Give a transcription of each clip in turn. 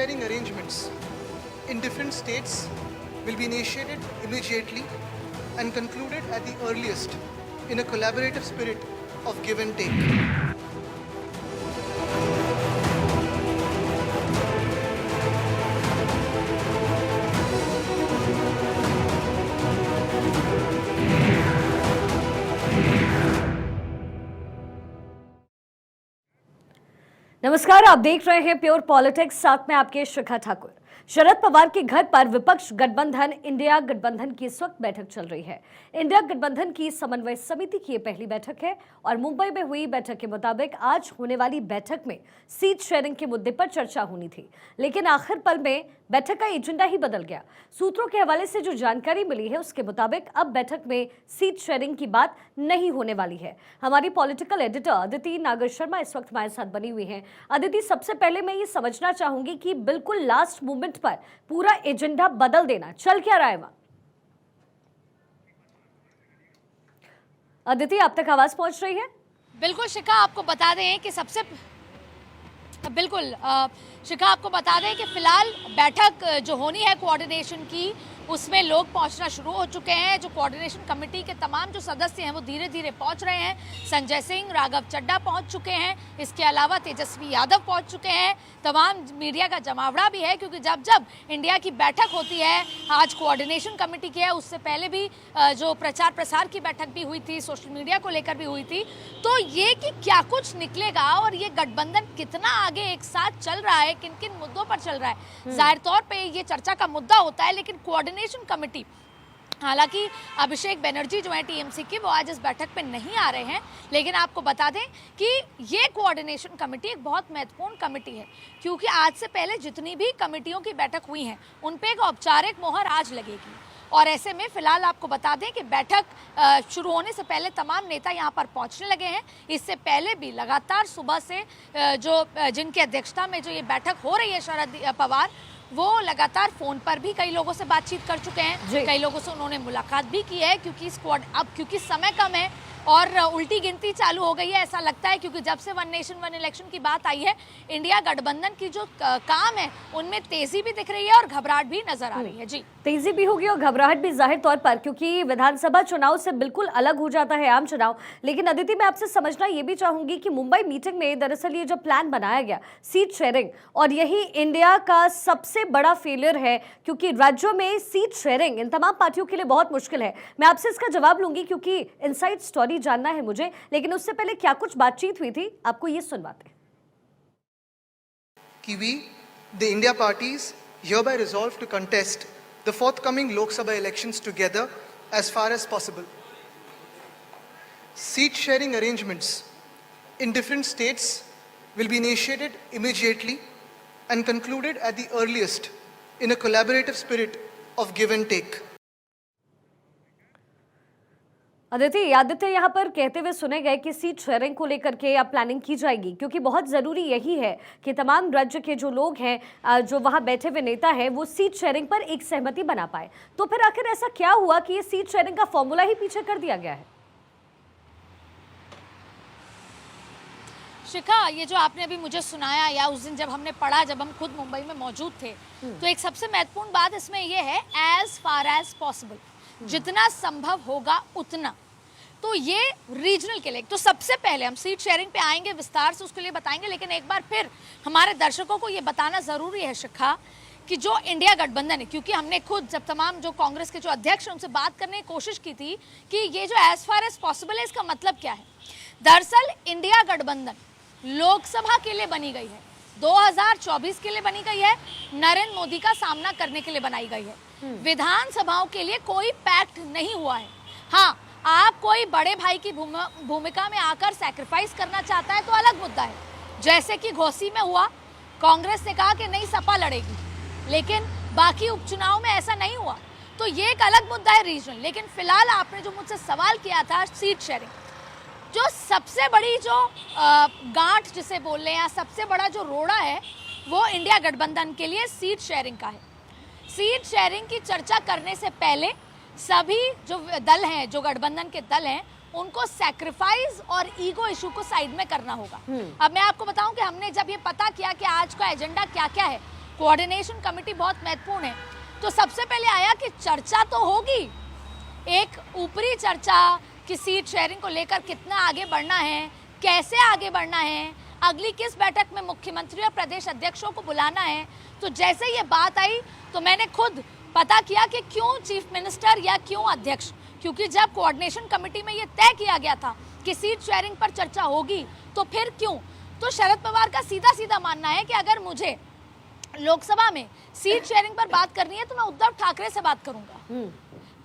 sharing arrangements in different states will be initiated immediately and concluded at the earliest in a collaborative spirit of give and take. नमस्कार, आप देख रहे हैं pure politics, साथ में आपके शिखा ठाकुर। शरद पवार के घर पर विपक्ष गठबंधन इंडिया गठबंधन की इस वक्त बैठक चल रही है। इंडिया गठबंधन की समन्वय समिति की ये पहली बैठक है और मुंबई में हुई बैठक के मुताबिक आज होने वाली बैठक में सीट शेयरिंग के मुद्दे पर चर्चा होनी थी, लेकिन आखिर पल में बैठक का एजेंडा ही बदल गया। सूत्रों के हवाले से जो जानकारी मिली है उसके मुताबिक अब बैठक में सीट शेयरिंग की बात नहीं होने वाली है। हमारी पॉलिटिकल एडिटर अदिति नागर शर्मा इस वक्त हमारे साथ बनी हुई हैं। अदिति, सबसे पहले मैं ये समझना चाहूंगी कि बिल्कुल लास्ट मोमेंट पर पूरा एजेंडा बदल देना, चल क्या रहा है वहां? अदिति, आप तक आवाज पहुंच रही है? बिल्कुल शिखा, आपको बता दें कि शिखा आपको बता दें कि फिलहाल बैठक जो होनी है कोऑर्डिनेशन की, उसमें लोग पहुंचना शुरू हो चुके हैं। जो कोऑर्डिनेशन कमेटी के तमाम जो सदस्य हैं वो धीरे धीरे पहुंच रहे हैं। संजय सिंह, राघव चड्ढा पहुंच चुके हैं। इसके अलावा तेजस्वी यादव पहुंच चुके हैं। तमाम मीडिया का जमावड़ा भी है, क्योंकि जब जब इंडिया की बैठक होती है, आज कोऑर्डिनेशन कमेटी की है, उससे पहले भी जो प्रचार प्रसार की बैठक भी हुई थी, सोशल मीडिया को लेकर भी हुई थी, तो ये कि क्या कुछ निकलेगा और ये गठबंधन कितना आगे एक साथ चल रहा है, किन किन मुद्दों पर चल रहा है, जाहिर तौर पर ये चर्चा का मुद्दा होता है। लेकिन कोऑर्डिनेशन कमेटी, हालांकि अभिषेक बनर्जी जो है टीएमसी की, वो आज इस बैठक पे नहीं आ रहे हैं, लेकिन आपको बता दें कि ये कोऑर्डिनेशन कमेटी एक बहुत महत्वपूर्ण कमेटी है, क्योंकि आज से पहले जितनी भी कमेटियों की बैठक हुई है उन पे एक औपचारिक मोहर आज लगेगी। और ऐसे में फिलहाल आपको बता दें कि बैठक शुरू होने से पहले तमाम नेता यहाँ पर पहुँचने लगे हैं। इससे पहले भी लगातार सुबह से जिनकी अध्यक्षता में जो ये बैठक हो रही है, शरद पवार, वो लगातार फोन पर भी कई लोगों से बातचीत कर चुके हैं, कई लोगों से उन्होंने मुलाकात भी की है, क्योंकि समय कम है और उल्टी गिनती चालू हो गई है, ऐसा लगता है, क्योंकि जब से वन नेशन वन इलेक्शन की बात आई है, इंडिया गठबंधन की जो काम है उनमें तेजी भी दिख रही है और घबराहट भी नजर आ रही है। जी, तेजी भी होगी और घबराहट भी जाहिर तौर पर, क्योंकि विधानसभा चुनाव से बिल्कुल अलग हो जाता है आम चुनाव। लेकिन अदिति, मैं आपसे समझना ये भी चाहूंगी कि मुंबई मीटिंग में दरअसल ये जो प्लान बनाया गया सीट शेयरिंग, और यही इंडिया का सबसे बड़ा फेलियर है, क्योंकि राज्यों में सीट शेयरिंग इन तमाम पार्टियों के लिए बहुत मुश्किल है। मैं आपसे इसका जवाब लूंगी, क्योंकि इनसाइड स्टोरी जानना है मुझे, लेकिन उससे पहले क्या कुछ बातचीत हुई थी, आपको ये सुनवाते हैं। कि we, the India parties, hereby resolve to contest the forthcoming Lok Sabha elections together as far as possible. Seat sharing arrangements in different states will be initiated immediately and concluded at the earliest in a collaborative spirit of give and take. Aditya यहाँ पर कहते हुए सुने गए कि seat sharing को लेकर के अब प्लानिंग की जाएगी, क्योंकि बहुत ज़रूरी यही है कि तमाम राज्य के जो लोग हैं, जो वहाँ बैठे हुए नेता हैं, वो सीट शेयरिंग पर एक सहमति बना पाए। तो फिर आखिर ऐसा क्या हुआ कि ये सीट शेयरिंग का फॉर्मूला ही पीछे कर दिया गया है? शिखा, ये जो आपने अभी मुझे सुनाया, या उस दिन जब हमने पढ़ा, जब हम खुद मुंबई में मौजूद थे, तो एक सबसे महत्वपूर्ण बात इसमें यह है, एज फार एज पॉसिबल, जितना संभव होगा उतना। तो ये रीजनल के लिए, तो सबसे पहले हम सीट शेयरिंग पे आएंगे, विस्तार से उसके लिए बताएंगे, लेकिन एक बार फिर हमारे दर्शकों को ये बताना ज़रूरी है शिखा, कि जो इंडिया गठबंधन है, क्योंकि हमने खुद जब तमाम जो कांग्रेस के जो अध्यक्ष हैं उनसे बात करने की कोशिश की थी कि ये जो एज फार एज पॉसिबल है, इसका मतलब क्या है। दरअसल इंडिया गठबंधन लोकसभा के लिए बनी गई है, 2024 के लिए बनी गई है, नरेंद्र मोदी का सामना करने के लिए बनाई गई है। विधानसभाओं के लिए कोई पैक्ट नहीं हुआ है। हाँ, आप कोई बड़े भाई की भूमिका में आकर सैक्रिफाइस करना चाहता है तो अलग मुद्दा है, जैसे कि घोसी में हुआ, कांग्रेस ने कहा कि नहीं सपा लड़ेगी, लेकिन बाकी उपचुनाव में ऐसा नहीं हुआ, तो ये एक अलग मुद्दा है रीजनल। लेकिन फिलहाल आपने जो मुझसे सवाल किया था सीट शेयरिंग, जो सबसे बड़ी जो गांठ जिसे बोल रहे हैं, या सबसे बड़ा जो रोड़ा है, वो इंडिया गठबंधन के लिए सीट शेयरिंग का है। सीट शेयरिंग की चर्चा करने से पहले सभी जो दल हैं, जो गठबंधन के दल हैं, उनको सैक्रिफाइस और ईगो इशू को साइड में करना होगा। अब मैं आपको बताऊं कि हमने जब ये पता किया कि आज का एजेंडा क्या क्या है, कोऑर्डिनेशन कमेटी बहुत महत्वपूर्ण है। तो सबसे पहले आया कि चर्चा तो होगी, एक ऊपरी चर्चा कि सीट शेयरिंग को लेकर कितना आगे बढ़ना है, कैसे आगे बढ़ना है, अगली किस बैठक में मुख्यमंत्री और प्रदेश अध्यक्षों को बुलाना है। तो जैसे ये बात आई तो मैंने खुद पता किया कि क्यों चीफ मिनिस्टर या क्यों अध्यक्ष, क्योंकि जब कोऑर्डिनेशन कमेटी में ये तय किया गया था कि सीट शेयरिंग पर चर्चा होगी तो फिर क्यों। तो शरद पवार का सीधा सीधा मानना है कि अगर मुझे लोकसभा में सीट शेयरिंग पर बात करनी है तो मैं उद्धव ठाकरे से बात करूंगा।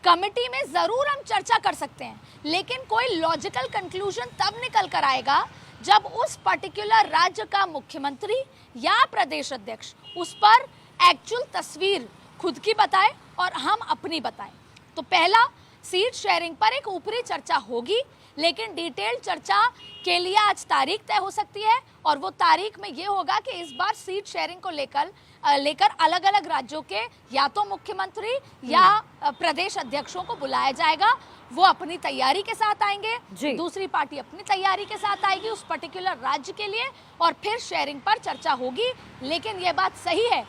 कमेटी में जरूर हम चर्चा कर सकते हैं, लेकिन कोई लॉजिकल कंक्लूजन तब निकल कर आएगा जब उस पर्टिकुलर राज्य का मुख्यमंत्री या प्रदेश अध्यक्ष उस पर एक्चुअल तस्वीर खुद की बताए और हम अपनी बताएं। तो पहला, सीट शेयरिंग पर एक ऊपरी चर्चा होगी, लेकिन डिटेल चर्चा के लिए आज तारीख तय हो सकती है और वो तारीख में ये होगा कि इस बार सीट शेयरिंग को लेकर अलग अलग राज्यों के या तो मुख्यमंत्री या प्रदेश अध्यक्षों को बुलाया जाएगा। वो अपनी तैयारी के साथ आएंगे, दूसरी पार्टी अपनी तैयारी के साथ आएगी उस पर्टिकुलर राज्य के लिए और फिर शेयरिंग पर चर्चा होगी। लेकिन ये बात सही है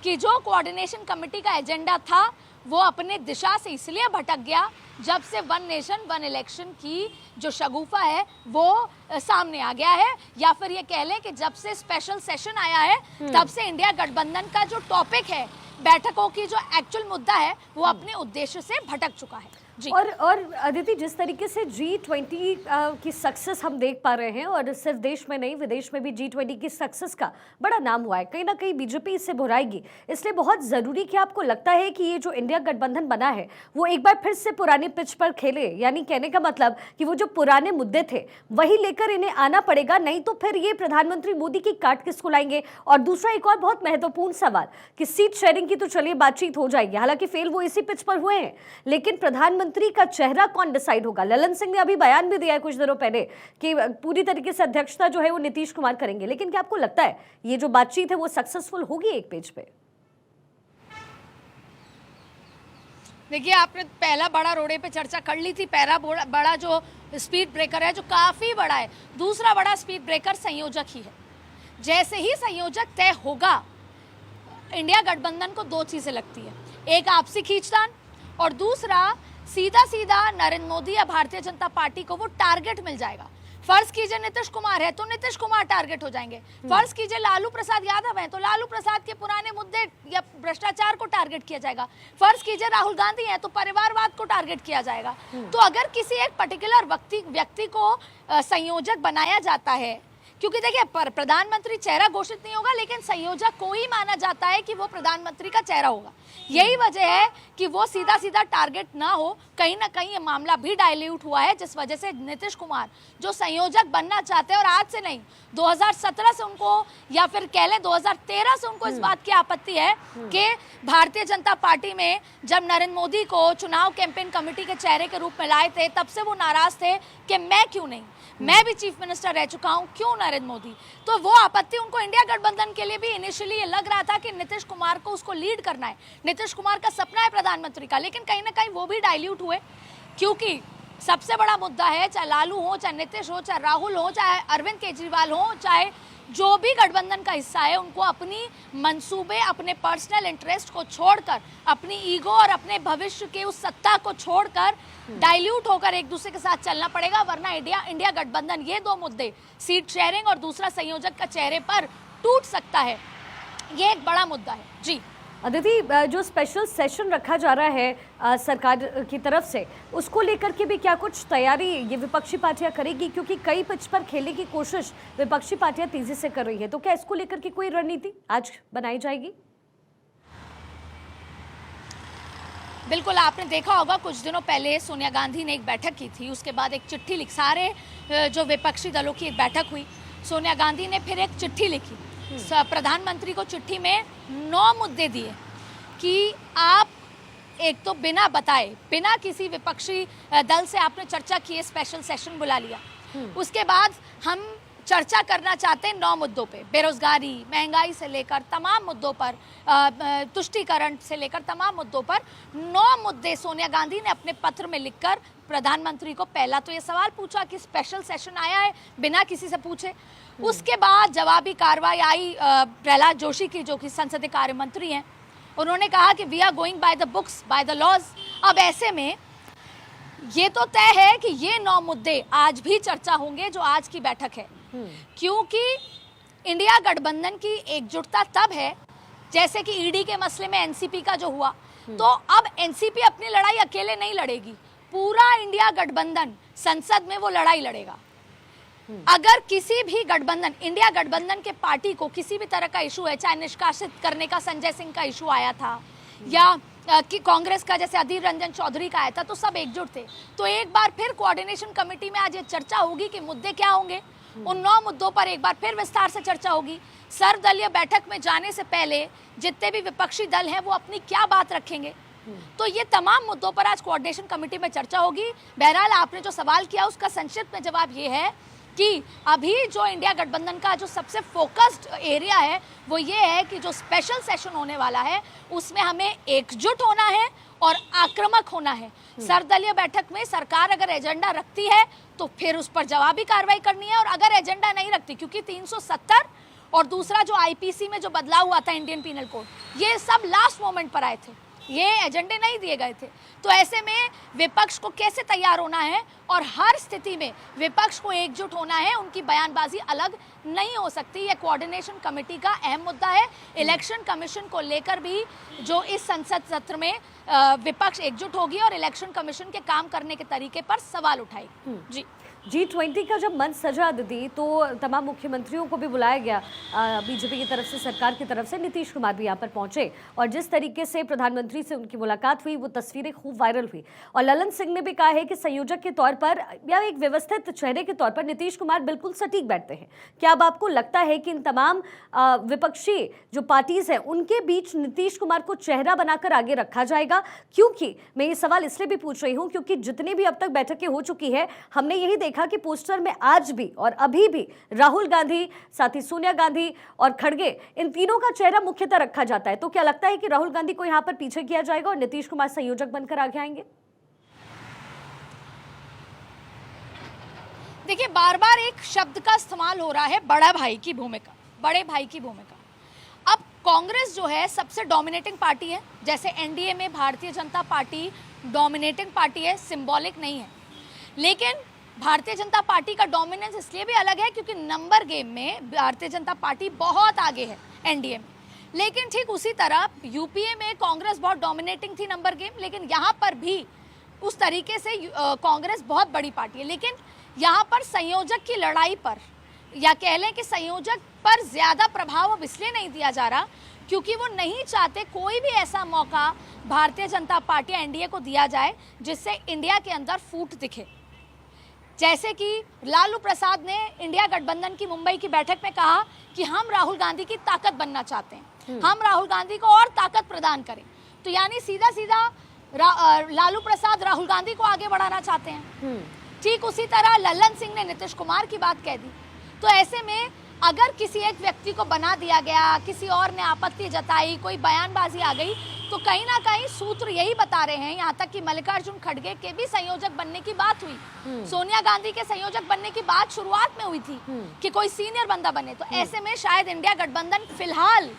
कि जो कोऑर्डिनेशन कमेटी का एजेंडा था वो अपने दिशा से इसलिए भटक गया जब से वन नेशन वन इलेक्शन की जो शगुफा है वो सामने आ गया है, या फिर ये कह लें कि जब से स्पेशल सेशन आया है तब से इंडिया गठबंधन का जो टॉपिक है, बैठकों की जो एक्चुअल मुद्दा है, वो अपने उद्देश्य से भटक चुका है। जी। और अदिति, जिस तरीके से G20 की सक्सेस हम देख पा रहे हैं, और सिर्फ देश में नहीं विदेश में भी G20 की सक्सेस का बड़ा नाम हुआ है, कहीं ना कहीं बीजेपी इससे भुराएगी। इसलिए बहुत ज़रूरी कि आपको लगता है कि ये जो इंडिया गठबंधन बना है वो एक बार फिर से पुरानी पिच पर खेले, यानी कहने का मतलब कि वो जो पुराने मुद्दे थे वही लेकर इन्हें आना पड़ेगा, नहीं तो फिर ये प्रधानमंत्री मोदी की काट किसको लाएंगे। और दूसरा एक और बहुत महत्वपूर्ण सवाल कि सीट शेयरिंग की तो चलिए बातचीत हो जाएगी, हालांकि फेल वो इसी पिच पर हुए हैं, लेकिन प्रधानमंत्री का चेहरा कौन डिसाइड होगा। ललन सिंह ने अभी बयान भी दिया है कुछ दिनों पहले कि पूरी तरीके से अध्यक्षता जो है वो नीतीश कुमार करेंगे, लेकिन क्या आपको लगता है ये जो बातचीत है वो सक्सेसफुल होगी एक पेज पे? देखिए, आपने पहला बड़ा रोड़े पे चर्चा कर ली थी, पहला बड़ा जो स्पीड ब्रेकर है जो काफी बड़ा है, दूसरा बड़ा स्पीड ब्रेकर संयोजक ही है। जैसे ही संयोजक तय होगा, इंडिया गठबंधन को दो चीजें लगती है, एक आपसी खींचतान और दूसरा सीधा सीधा नरेंद्र मोदी या भारतीय जनता पार्टी को वो टारगेट मिल जाएगा। फर्ज कीजिए नीतीश कुमार है तो नीतीश कुमार टारगेट हो जाएंगे, फर्ज कीजिए लालू प्रसाद यादव है तो लालू प्रसाद के पुराने मुद्दे या भ्रष्टाचार को टारगेट किया जाएगा, फर्ज कीजिए राहुल गांधी है तो परिवारवाद को टारगेट किया जाएगा। तो अगर किसी एक पर्टिकुलर व्यक्ति को संयोजक बनाया जाता है, क्योंकि देखिए प्रधानमंत्री चेहरा घोषित नहीं होगा, लेकिन संयोजक को ही माना जाता है कि वो प्रधानमंत्री का चेहरा होगा। यही वजह है कि वो सीधा सीधा टारगेट ना हो, कहीं ना कहीं ये मामला भी डाइल्यूट हुआ है, जिस वजह से नीतीश कुमार जो संयोजक बनना चाहते हैं, और आज से नहीं 2017 से उनको या फिर कह लें 2013 से उनको इस बात की आपत्ति है कि भारतीय जनता पार्टी में जब नरेंद्र मोदी को चुनाव कैंपेन कमेटी के चेहरे के रूप में लाए थे तब से वो नाराज थे कि मैं क्यों नहीं, मैं भी चीफ मिनिस्टर रह चुका हूं, क्यों नरेंद्र मोदी। तो वो आपत्ति उनको इंडिया गठबंधन के लिए भी इनिशियली ये लग रहा था कि नीतीश कुमार को उसको लीड करना है, नीतीश कुमार का सपना है प्रधानमंत्री का, लेकिन कहीं ना कहीं वो भी डाइल्यूट हुए, क्योंकि सबसे बड़ा मुद्दा है, चाहे लालू हो, चाहे नीतीश हो, चाहे राहुल हो, चाहे अरविंद केजरीवाल हो, चाहे जो भी गठबंधन का हिस्सा है, उनको अपनी मंसूबे, अपने पर्सनल इंटरेस्ट को छोड़कर, अपनी ईगो और अपने भविष्य के उस सत्ता को छोड़कर डाइल्यूट होकर एक दूसरे के साथ चलना पड़ेगा, वरना इंडिया गठबंधन ये दो मुद्दे, सीट शेयरिंग और दूसरा संयोजक का चेहरे पर टूट सकता है। ये एक बड़ा मुद्दा है। जी अदिति, जो स्पेशल सेशन रखा जा रहा है सरकार की तरफ से, उसको लेकर के भी क्या कुछ तैयारी ये विपक्षी पार्टियां करेगी, क्योंकि कई पिच पर खेलने की कोशिश विपक्षी पार्टियां तेजी से कर रही है, तो क्या इसको लेकर के कोई रणनीति आज बनाई जाएगी? बिल्कुल, आपने देखा होगा कुछ दिनों पहले सोनिया गांधी ने एक बैठक की थी, उसके बाद एक चिट्ठी लिखी, सारे जो विपक्षी दलों की एक बैठक हुई, सोनिया गांधी ने फिर एक चिट्ठी लिखी प्रधानमंत्री को। चिट्ठी में 9 मुद्दे दिए कि आप एक तो बिना बताए, बिना किसी विपक्षी दल से आपने चर्चा की, स्पेशल सेशन बुला लिया, उसके बाद हम चर्चा करना चाहते हैं 9 मुद्दों पे, बेरोजगारी, महंगाई से लेकर तमाम मुद्दों पर, तुष्टीकरण से लेकर तमाम मुद्दों पर 9 मुद्दे सोनिया गांधी ने अपने पत्र में लिखकर प्रधानमंत्री को पहला तो ये सवाल पूछा कि स्पेशल सेशन आया है बिना किसी से पूछे। उसके बाद जवाबी कार्रवाई आई प्रहलाद जोशी की, जो कि संसदीय कार्य मंत्री हैं। उन्होंने कहा कि we are going by the books, by the laws. अब ऐसे में ये तो तय है कि ये 9 मुद्दे आज भी चर्चा होंगे जो आज की बैठक है, क्योंकि इंडिया गठबंधन की एकजुटता तब है जैसे कि ईडी के मसले में एनसीपी का जो हुआ, तो अब एनसीपी अपनी लड़ाई अकेले नहीं लड़ेगी, पूरा इंडिया गठबंधन संसद में वो लड़ाई लड़ेगा। अगर किसी भी गठबंधन, इंडिया गठबंधन के पार्टी को किसी भी तरह का इशू है, चाहे निष्कासित करने का संजय सिंह का इशू आया था या कि कांग्रेस का जैसे अधीर रंजन चौधरी का आया था, तो सब एकजुट थे। तो एक बार फिर कोऑर्डिनेशन कमेटी में आज ये चर्चा होगी कि मुद्दे क्या होंगे। उन 9 मुद्दों पर एक बार फिर विस्तार से चर्चा होगी। सर्वदलीय बैठक में जाने से पहले जितने भी विपक्षी दल हैं वो अपनी क्या बात रखेंगे, तो ये तमाम मुद्दों पर आज कोऑर्डिनेशन कमेटी में चर्चा होगी। बहरहाल आपने जो सवाल किया उसका संक्षिप्त में जवाब ये है कि अभी जो इंडिया गठबंधन का जो सबसे फोकस्ड एरिया है वो ये है कि जो स्पेशल सेशन होने वाला है उसमें हमें एकजुट होना है और आक्रामक होना है। सर्वदलीय बैठक में सरकार अगर एजेंडा रखती है तो फिर उस पर जवाबी कार्रवाई करनी है, और अगर एजेंडा नहीं रखती, क्योंकि 370 और दूसरा जो आईपीसी में जो बदलाव हुआ था, इंडियन पीनल कोड, ये सब लास्ट मोमेंट पर आए थे, ये एजेंडे नहीं दिए गए थे। तो ऐसे में विपक्ष को कैसे तैयार होना है, और हर स्थिति में विपक्ष को एकजुट होना है, उनकी बयानबाजी अलग नहीं हो सकती। ये कोऑर्डिनेशन कमेटी का अहम मुद्दा है। इलेक्शन कमीशन को लेकर भी जो इस संसद सत्र में विपक्ष एकजुट होगी और इलेक्शन कमीशन के काम करने के तरीके पर सवाल उठाएगी। जी G20 का जब मंच सजा दी तो तमाम मुख्यमंत्रियों को भी बुलाया गया, बीजेपी की तरफ से, सरकार की तरफ से। नीतीश कुमार भी यहाँ पर पहुंचे और जिस तरीके से प्रधानमंत्री से उनकी मुलाकात हुई वो तस्वीरें खूब वायरल हुई। और ललन सिंह ने भी कहा है कि संयोजक के तौर पर या एक व्यवस्थित चेहरे के तौर पर नीतीश कुमार बिल्कुल सटीक बैठते हैं। क्या अब आपको लगता है कि इन तमाम विपक्षी जो पार्टीज हैं उनके बीच नीतीश कुमार को चेहरा बनाकर आगे रखा जाएगा? क्योंकि मैं ये सवाल इसलिए भी पूछ रही हूँ क्योंकि जितनी भी अब तक बैठकें हो चुकी है, हमने यही देखा कि पोस्टर में आज भी और अभी भी राहुल गांधी, साथ ही सोनिया गांधी और खड़गे, इन तीनों का चेहरा मुख्यतः रखा जाता है। तो क्या लगता है कि राहुल गांधी को यहां पर पीछे किया जाएगा और नीतीश कुमार संयोजक बनकर आगे आएंगे? देखिए, बार बार एक शब्द का इस्तेमाल हो रहा है, बड़ा भाई की भूमिका, बड़े भाई की भूमिका। अब कांग्रेस जो है सबसे डोमिनेटिंग पार्टी है, जैसे एनडीए में Bharatiya Janata party dominating party है, सिंबॉलिक नहीं है। लेकिन भारतीय जनता पार्टी का डोमिनेंस इसलिए भी अलग है क्योंकि नंबर गेम में भारतीय जनता पार्टी बहुत आगे है एनडीए में। लेकिन ठीक उसी तरह यूपीए में कांग्रेस बहुत डोमिनेटिंग थी नंबर गेम, लेकिन यहाँ पर भी उस तरीके से कांग्रेस बहुत बड़ी पार्टी है। लेकिन यहाँ पर संयोजक की लड़ाई पर, या कह लें कि संयोजक पर ज़्यादा प्रभाव अब इसलिए नहीं दिया जा रहा क्योंकि वो नहीं चाहते कोई भी ऐसा मौका भारतीय जनता पार्टी एनडीए को दिया जाए जिससे इंडिया के अंदर फूट दिखे। जैसे कि लालू प्रसाद ने इंडिया गठबंधन की मुंबई की बैठक में कहा कि हम राहुल गांधी की ताकत बनना चाहते हैं, हम राहुल गांधी को और ताकत प्रदान करें। तो यानी सीधा सीधा लालू प्रसाद राहुल गांधी को आगे बढ़ाना चाहते हैं। ठीक उसी तरह ललन सिंह ने नीतीश कुमार की बात कह दी। तो ऐसे में अगर किसी एक व्यक्ति को बना दिया गया, किसी और ने आपत्ति जताई, कोई बयानबाजी आ गई, तो कहीं ना कहीं सूत्र यही बता रहे हैं, यहाँ तक कि मल्लिकार्जुन खड़गे के भी संयोजक बनने की बात हुई, सोनिया गांधी के संयोजक बनने की बात शुरुआत में हुई थी कि कोई सीनियर बंदा बने। तो ऐसे में शायद इंडिया गठबंधन फिलहाल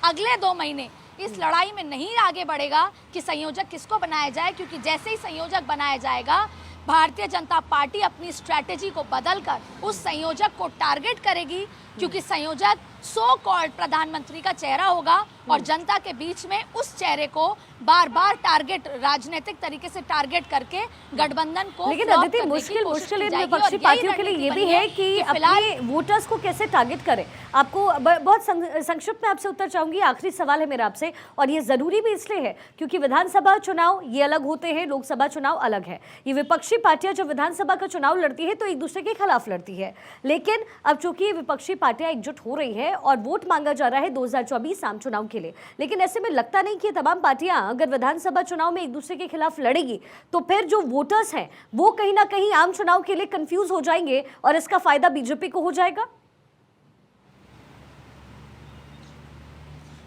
अगले 2 महीने इस लड़ाई में नहीं आगे बढ़ेगा कि संयोजक किसको बनाया जाए, क्योंकि जैसे ही संयोजक बनाया जाएगा भारतीय जनता पार्टी अपनी स्ट्रैटेजी को बदलकर उस संयोजक को टारगेट करेगी, क्योंकि संयोजक सो कॉल्ड प्रधानमंत्री का चेहरा होगा और जनता के बीच में उस चेहरे को बार बार टारगेट, राजनीतिक तरीके से टारगेट करके गठबंधन को। लेकिन अदिति, मुश्किल इन विपक्षी पार्टियों के लिए ये भी है कि अपने वोटर्स को कैसे टारगेट करें। आपको बहुत संक्षिप्त में आपसे उत्तर चाहूंगी, आखिरी सवाल है मेरा आपसे, और ये जरूरी भी इसलिए है क्योंकि विधानसभा चुनाव ये अलग होते हैं, लोकसभा चुनाव अलग है। ये विपक्षी पार्टियां जब विधानसभा का चुनाव लड़ती है तो एक दूसरे के खिलाफ लड़ती है, लेकिन अब चूंकि विपक्षी पार्टियां एकजुट हो रही है है और वोट मांगा जा रहा है 2024 आम चुनाव के लिए। लेकिन ऐसे में लगता नहीं कि ये तमाम पार्टियां अगर विधानसभा चुनाव में एक दूसरे के खिलाफ लड़ेगी तो फिर जो वोटर्स हैं वो कहीं ना कहीं आम चुनाव के लिए कंफ्यूज हो जाएंगे और इसका फायदा बीजेपी को हो जाएगा।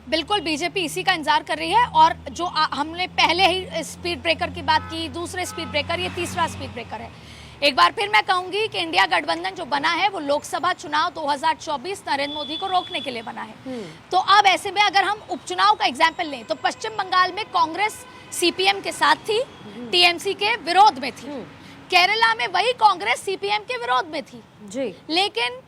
बिल्कुल, बीजेपी इसी का इंतजार कर रही है। और जो हमने पहले ही स्पीड ब्रेकर की बात की, दूसरे स्पीड ब्रेकर, ये तीसरा स्पीड ब्रेकर है। एक बार फिर मैं कहूंगी कि इंडिया गठबंधन जो बना है वो लोकसभा चुनाव 2024 नरेंद्र मोदी को रोकने के लिए बना है। तो अब ऐसे में अगर हम उपचुनाव का एग्जाम्पल लें तो पश्चिम बंगाल में कांग्रेस सीपीएम के साथ थी, टीएमसी के विरोध में थी। केरला में वही कांग्रेस सीपीएम के विरोध में थी जी। लेकिन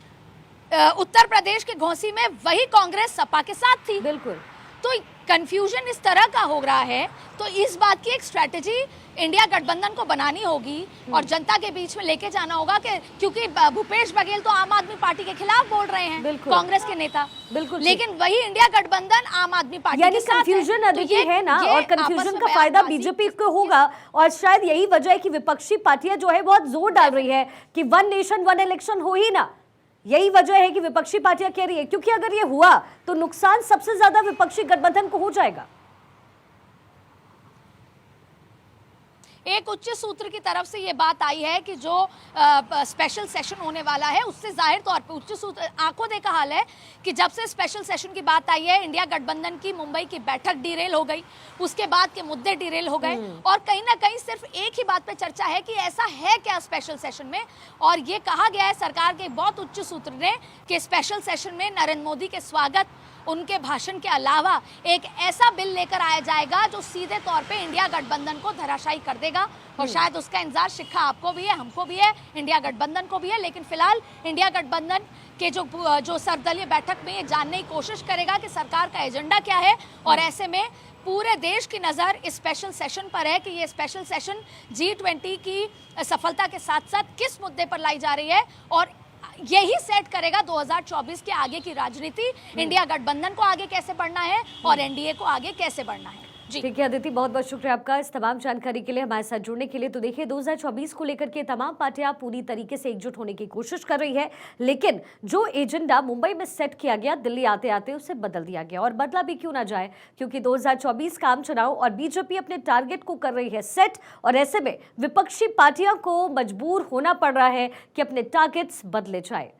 उत्तर प्रदेश के घोसी में वही कांग्रेस सपा के साथ थी। बिल्कुल। तो कंफ्यूजन इस तरह का हो रहा है, तो इस बात की एक स्ट्रेटेजी इंडिया गठबंधन को बनानी होगी और जनता के बीच में लेके जाना होगा कि क्योंकि भूपेश बघेल तो आम आदमी पार्टी के खिलाफ बोल रहे हैं, कांग्रेस के नेता। बिल्कुल। लेकिन वही इंडिया गठबंधन आम आदमी पार्टी के साथ कंफ्यूजन है ना, और कंफ्यूजन का फायदा बीजेपी को होगा। और शायद यही वजह है कि विपक्षी पार्टियां जो है बहुत जोर डाल रही है कि वन नेशन वन इलेक्शन हो ही ना। यही वजह है कि विपक्षी पार्टियां कह रही है, क्योंकि अगर ये हुआ तो नुकसान सबसे ज्यादा विपक्षी गठबंधन को हो जाएगा। एक उच्च सूत्र की तरफ से ये बात आई है कि जो स्पेशल सेशन होने वाला है उससे जाहिर तौर पे उच्च सूत्र आंखों देखा हाल है कि जब से स्पेशल सेशन की बात आई है, इंडिया गठबंधन की मुंबई की बैठक डिरेल हो गई, उसके बाद के मुद्दे डिरेल हो गए और कहीं ना कहीं सिर्फ एक ही बात पे चर्चा है कि ऐसा है क्या स्पेशल सेशन में। और ये कहा गया है सरकार के बहुत उच्च सूत्र ने कि स्पेशल सेशन में नरेंद्र मोदी के स्वागत, उनके भाषण के अलावा एक ऐसा बिल लेकर आया जाएगा जो सीधे तौर पे इंडिया गठबंधन को धराशायी कर देगा। और शायद उसका इंतजार शिक्षा आपको भी है, हमको भी है, इंडिया गठबंधन को भी है। लेकिन फिलहाल इंडिया गठबंधन के जो सर्वदलीय बैठक में ये जानने की कोशिश करेगा कि सरकार का एजेंडा क्या है। और ऐसे में पूरे देश की नज़र इस स्पेशल सेशन पर है कि ये स्पेशल सेशन G20 की सफलता के साथ साथ किस मुद्दे पर लाई जा रही है और यही सेट करेगा 2024 के आगे की राजनीति, इंडिया गठबंधन को आगे कैसे बढ़ना है और एनडीए को आगे कैसे बढ़ना है। ठीक है अदिति, बहुत बहुत शुक्रिया आपका इस तमाम जानकारी के लिए, हमारे साथ जुड़ने के लिए। तो देखिए 2024 को लेकर के तमाम पार्टियां पूरी तरीके से एकजुट होने की कोशिश कर रही है, लेकिन जो एजेंडा मुंबई में सेट किया गया दिल्ली आते आते उसे बदल दिया गया। और बदला भी क्यों ना जाए, क्योंकि 2024 का आम चुनाव और बीजेपी अपने टारगेट को कर रही है सेट। और ऐसे में विपक्षी पार्टियों को मजबूर होना पड़ रहा है कि अपने टारगेट्स बदले जाए।